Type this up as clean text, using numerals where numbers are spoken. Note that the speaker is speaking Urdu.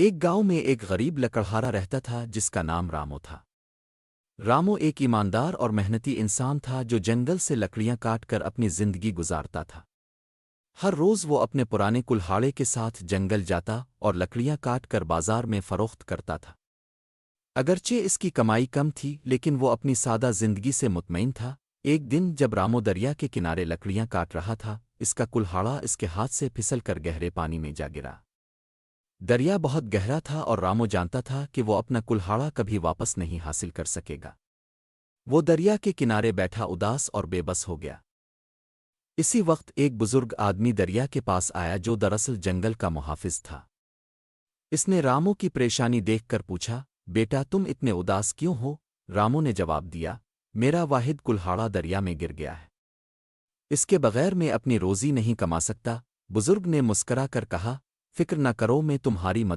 ایک گاؤں میں ایک غریب لکڑہارا رہتا تھا جس کا نام رامو تھا۔ رامو ایک ایماندار اور محنتی انسان تھا جو جنگل سے لکڑیاں کاٹ کر اپنی زندگی گزارتا تھا۔ ہر روز وہ اپنے پرانے کلہاڑے کے ساتھ جنگل جاتا اور لکڑیاں کاٹ کر بازار میں فروخت کرتا تھا۔ اگرچہ اس کی کمائی کم تھی لیکن وہ اپنی سادہ زندگی سے مطمئن تھا۔ ایک دن جب رامو دریا کے کنارے لکڑیاں کاٹ رہا تھا، اس کا کلہاڑا اس کے ہاتھ سے پھسل کر گہرے پانی میں جا گرا۔ دریا بہت گہرا تھا اور رامو جانتا تھا کہ وہ اپنا کلہاڑا کبھی واپس نہیں حاصل کر سکے گا۔ وہ دریا کے کنارے بیٹھا اداس اور بے بس ہو گیا۔ اسی وقت ایک بزرگ آدمی دریا کے پاس آیا جو دراصل جنگل کا محافظ تھا۔ اس نے رامو کی پریشانی دیکھ کر پوچھا، بیٹا تم اتنے اداس کیوں ہو؟ رامو نے جواب دیا، میرا واحد کلہاڑا دریا میں گر گیا ہے۔ اس کے بغیر میں اپنی روزی نہیں کما سکتا۔ بزرگ نے مسکرا کر کہا، فکر نہ کرو، میں تمہاری مدد